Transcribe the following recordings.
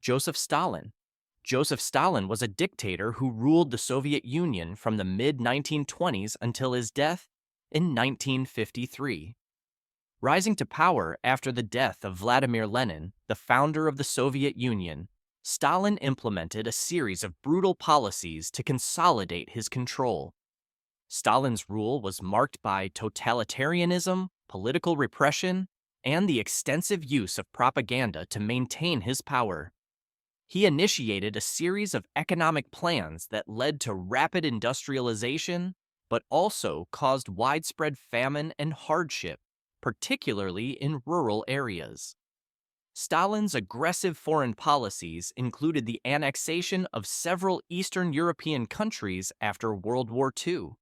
Joseph Stalin. Joseph Stalin was a dictator who ruled the Soviet Union from the mid-1920s until his death in 1953. Rising to power after the death of Vladimir Lenin, the founder of the Soviet Union, Stalin implemented a series of brutal policies to consolidate his control. Stalin's rule was marked by totalitarianism, political repression, and the extensive use of propaganda to maintain his power. He initiated a series of economic plans that led to rapid industrialization, but also caused widespread famine and hardship, particularly in rural areas. Stalin's aggressive foreign policies included the annexation of several Eastern European countries after World War II.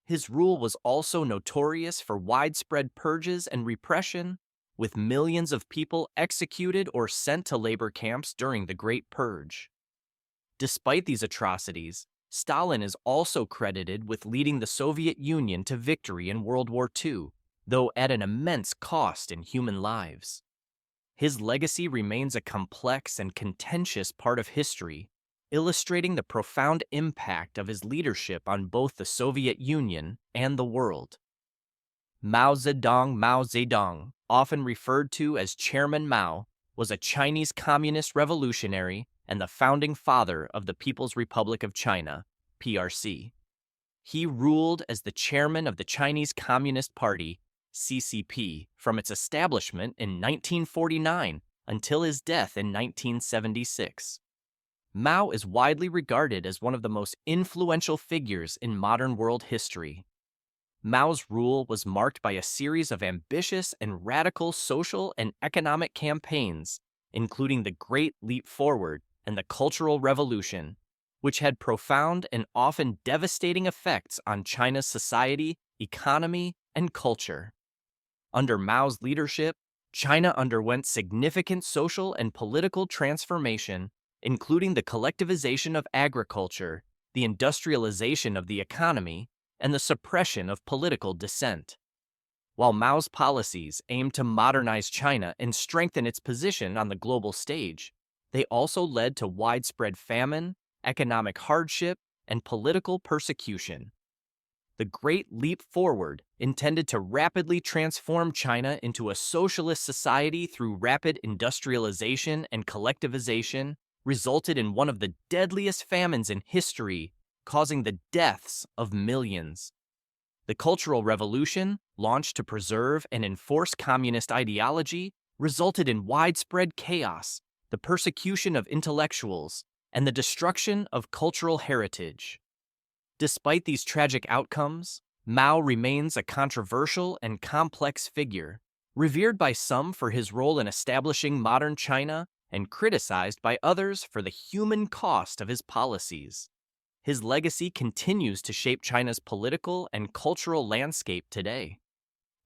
His rule was also notorious for widespread purges and repression, with millions of people executed or sent to labor camps during the Great Purge. Despite these atrocities, Stalin is also credited with leading the Soviet Union to victory in World War II, though at an immense cost in human lives. His legacy remains a complex and contentious part of history, illustrating the profound impact of his leadership on both the Soviet Union and the world. Mao Zedong, often referred to as Chairman Mao, was a Chinese communist revolutionary and the founding father of the People's Republic of China, PRC. He ruled as the chairman of the Chinese Communist Party, CCP, from its establishment in 1949 until his death in 1976. Mao is widely regarded as one of the most influential figures in modern world history. Mao's rule was marked by a series of ambitious and radical social and economic campaigns, including the Great Leap Forward and the Cultural Revolution, which had profound and often devastating effects on China's society, economy, and culture. Under Mao's leadership, China underwent significant social and political transformation, including the collectivization of agriculture, the industrialization of the economy, and the suppression of political dissent. While Mao's policies aimed to modernize China and strengthen its position on the global stage, they also led to widespread famine, economic hardship, and political persecution. The Great Leap Forward, intended to rapidly transform China into a socialist society through rapid industrialization and collectivization, resulted in one of the deadliest famines in history, causing the deaths of millions. The Cultural Revolution, launched to preserve and enforce communist ideology, resulted in widespread chaos, the persecution of intellectuals, and the destruction of cultural heritage. Despite these tragic outcomes, Mao remains a controversial and complex figure, revered by some for his role in establishing modern China and criticized by others for the human cost of his policies. His legacy continues to shape China's political and cultural landscape today.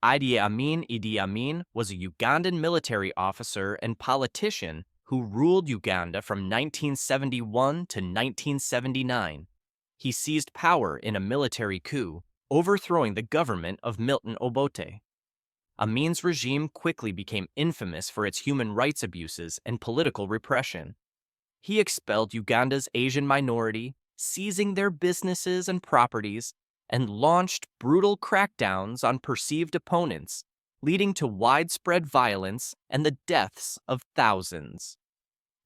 Idi Amin was a Ugandan military officer and politician who ruled Uganda from 1971 to 1979. He seized power in a military coup, overthrowing the government of Milton Obote. Amin's regime quickly became infamous for its human rights abuses and political repression. He expelled Uganda's Asian minority, seizing their businesses and properties, and launched brutal crackdowns on perceived opponents, leading to widespread violence and the deaths of thousands.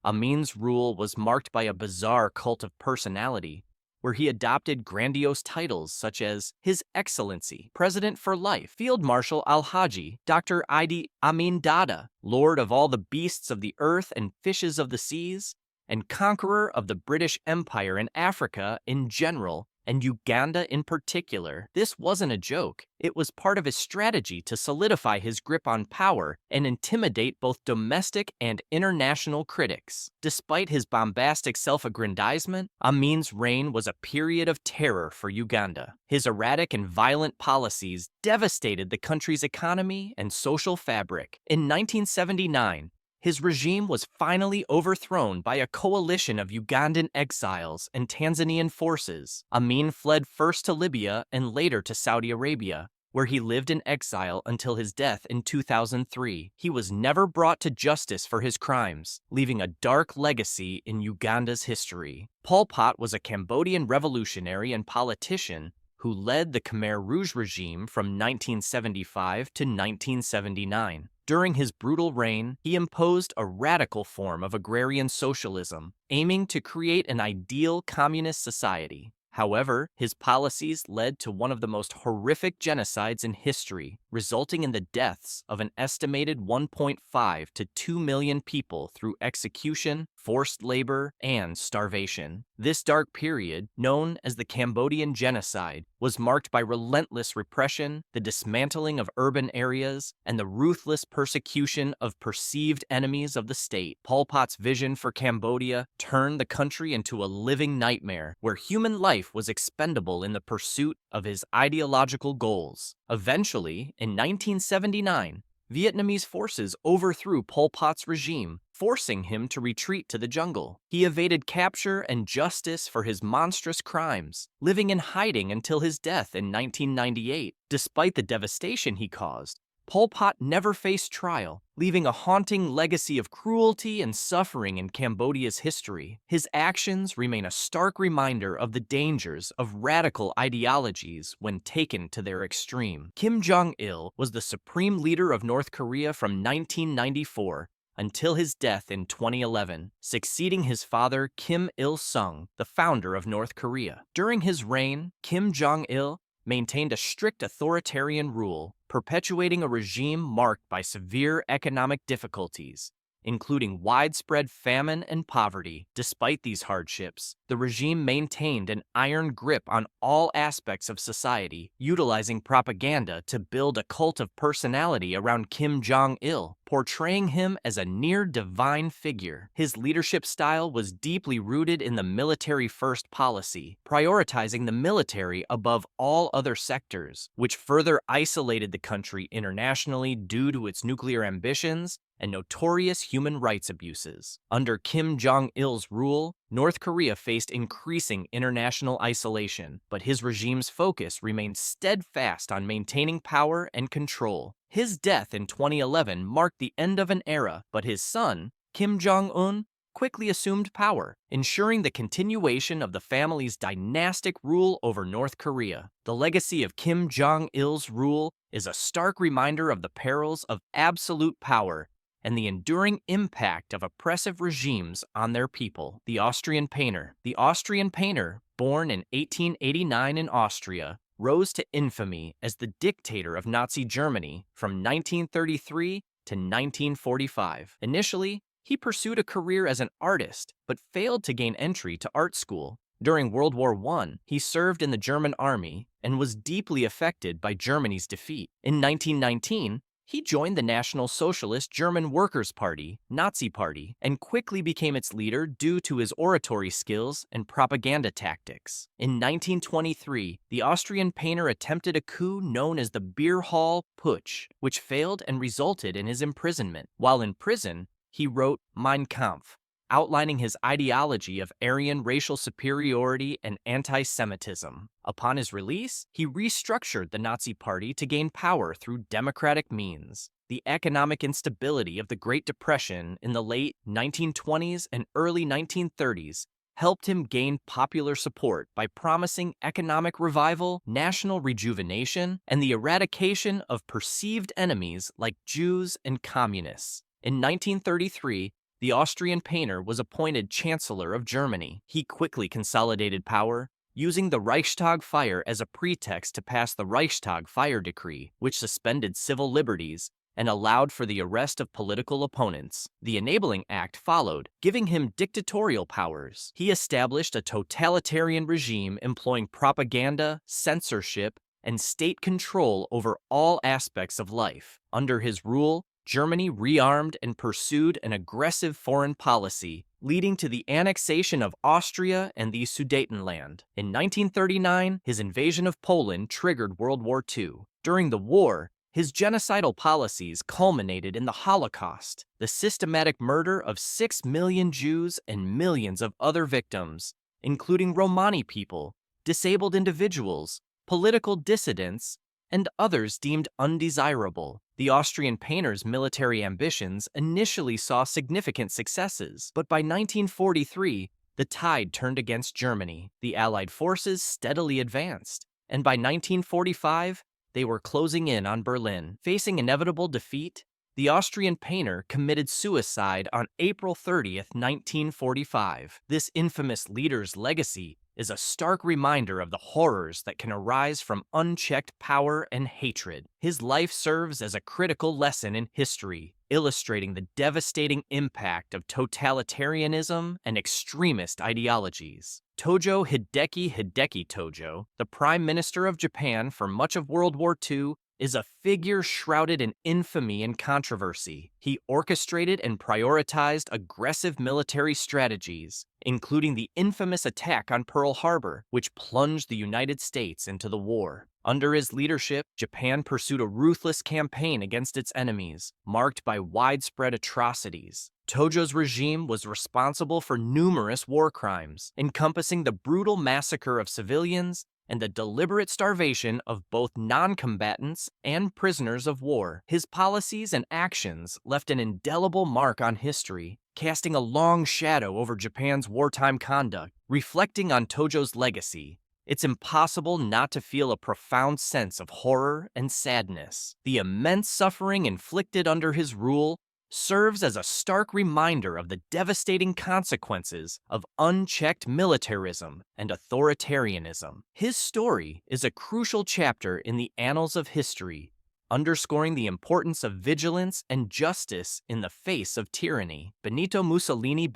Amin's rule was marked by a bizarre cult of personality, where he adopted grandiose titles such as His Excellency, President for Life, Field Marshal Al-Haji, Dr. Idi Amin Dada, Lord of all the beasts of the earth and fishes of the seas, and conqueror of the British Empire and Africa in general, and Uganda in particular. This wasn't a joke. It was part of his strategy to solidify his grip on power and intimidate both domestic and international critics. Despite his bombastic self-aggrandizement, Amin's reign was a period of terror for Uganda. His erratic and violent policies devastated the country's economy and social fabric. In 1979, his regime was finally overthrown by a coalition of Ugandan exiles and Tanzanian forces. Amin fled first to Libya and later to Saudi Arabia, where he lived in exile until his death in 2003. He was never brought to justice for his crimes, leaving a dark legacy in Uganda's history. Pol Pot was a Cambodian revolutionary and politician who led the Khmer Rouge regime from 1975 to 1979. During his brutal reign, he imposed a radical form of agrarian socialism, aiming to create an ideal communist society. However, his policies led to one of the most horrific genocides in history, resulting in the deaths of an estimated 1.5 to 2 million people through execution, forced labor, and starvation. This dark period, known as the Cambodian Genocide, was marked by relentless repression, the dismantling of urban areas, and the ruthless persecution of perceived enemies of the state. Pol Pot's vision for Cambodia turned the country into a living nightmare where human life was expendable in the pursuit of his ideological goals. Eventually, in 1979, Vietnamese forces overthrew Pol Pot's regime, forcing him to retreat to the jungle. He evaded capture and justice for his monstrous crimes, living in hiding until his death in 1998. Despite the devastation he caused, Pol Pot never faced trial, leaving a haunting legacy of cruelty and suffering in Cambodia's history. His actions remain a stark reminder of the dangers of radical ideologies when taken to their extreme. Kim Jong-il was the supreme leader of North Korea from 1994 until his death in 2011, succeeding his father Kim Il-sung, the founder of North Korea. During his reign, Kim Jong-il maintained a strict authoritarian rule, perpetuating a regime marked by severe economic difficulties, including widespread famine and poverty. Despite these hardships, the regime maintained an iron grip on all aspects of society, utilizing propaganda to build a cult of personality around Kim Jong-il, portraying him as a near-divine figure. His leadership style was deeply rooted in the military-first policy, prioritizing the military above all other sectors, which further isolated the country internationally due to its nuclear ambitions and notorious human rights abuses. Under Kim Jong-il's rule, North Korea faced increasing international isolation, but his regime's focus remained steadfast on maintaining power and control. His death in 2011 marked the end of an era, but his son, Kim Jong-un, quickly assumed power, ensuring the continuation of the family's dynastic rule over North Korea. The legacy of Kim Jong-il's rule is a stark reminder of the perils of absolute power and the enduring impact of oppressive regimes on their people. The Austrian Painter. The Austrian Painter, born in 1889 in Austria, rose to infamy as the dictator of Nazi Germany from 1933 to 1945. Initially, he pursued a career as an artist, but failed to gain entry to art school. During World War I, he served in the German army and was deeply affected by Germany's defeat. In 1919, he joined the National Socialist German Workers' Party, Nazi Party, and quickly became its leader due to his oratory skills and propaganda tactics. In 1923, the Austrian painter attempted a coup known as the Beer Hall Putsch, which failed and resulted in his imprisonment. While in prison, he wrote Mein Kampf, outlining his ideology of Aryan racial superiority and anti-Semitism. Upon his release, he restructured the Nazi Party to gain power through democratic means. The economic instability of the Great Depression in the late 1920s and early 1930s helped him gain popular support by promising economic revival, national rejuvenation, and the eradication of perceived enemies like Jews and communists. In 1933, the Austrian painter was appointed Chancellor of Germany. He quickly consolidated power, using the Reichstag fire as a pretext to pass the Reichstag Fire Decree, which suspended civil liberties and allowed for the arrest of political opponents. The Enabling Act followed, giving him dictatorial powers. He established a totalitarian regime employing propaganda, censorship, and state control over all aspects of life. Under his rule, Germany rearmed and pursued an aggressive foreign policy, leading to the annexation of Austria and the Sudetenland. In 1939, his invasion of Poland triggered World War II. During the war, his genocidal policies culminated in the Holocaust, the systematic murder of 6 million Jews and millions of other victims, including Romani people, disabled individuals, political dissidents, and others deemed undesirable. The Austrian painter's military ambitions initially saw significant successes, but by 1943, the tide turned against Germany. The Allied forces steadily advanced, and by 1945, they were closing in on Berlin. Facing inevitable defeat, the Austrian painter committed suicide on April 30th, 1945. This infamous leader's legacy is a stark reminder of the horrors that can arise from unchecked power and hatred. His life serves as a critical lesson in history, illustrating the devastating impact of totalitarianism and extremist ideologies. Tojo Hideki Tojo, the Prime Minister of Japan for much of World War II, is a figure shrouded in infamy and controversy. He orchestrated and prioritized aggressive military strategies, including the infamous attack on Pearl Harbor, which plunged the United States into the war. Under his leadership, Japan pursued a ruthless campaign against its enemies, marked by widespread atrocities. Tojo's regime was responsible for numerous war crimes, encompassing the brutal massacre of civilians and the deliberate starvation of both non-combatants and prisoners of war. His policies and actions left an indelible mark on history, casting a long shadow over Japan's wartime conduct. Reflecting on Tojo's legacy, it's impossible not to feel a profound sense of horror and sadness. The immense suffering inflicted under his rule serves as a stark reminder of the devastating consequences of unchecked militarism and authoritarianism. His story is a crucial chapter in the annals of history, underscoring the importance of vigilance and justice in the face of tyranny. Benito Mussolini,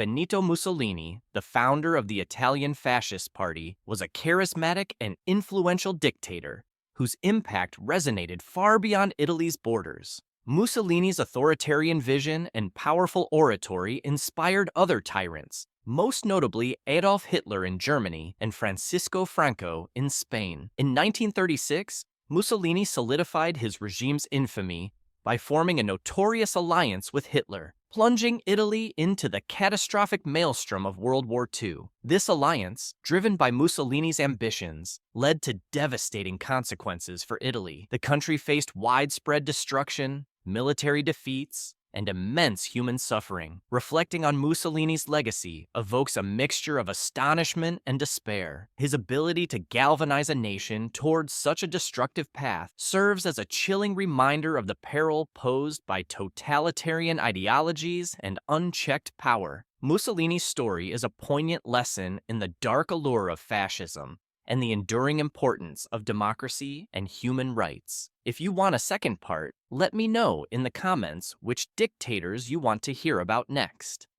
the founder of the Italian Fascist Party, was a charismatic and influential dictator whose impact resonated far beyond Italy's borders. Mussolini's authoritarian vision and powerful oratory inspired other tyrants, most notably Adolf Hitler in Germany and Francisco Franco in Spain. In 1936, Mussolini solidified his regime's infamy by forming a notorious alliance with Hitler, plunging Italy into the catastrophic maelstrom of World War II. This alliance, driven by Mussolini's ambitions, led to devastating consequences for Italy. The country faced widespread destruction, military defeats, and immense human suffering. Reflecting on Mussolini's legacy evokes a mixture of astonishment and despair. His ability to galvanize a nation towards such a destructive path serves as a chilling reminder of the peril posed by totalitarian ideologies and unchecked power. Mussolini's story is a poignant lesson in the dark allure of fascism and the enduring importance of democracy and human rights. If you want a second part, let me know in the comments which dictators you want to hear about next.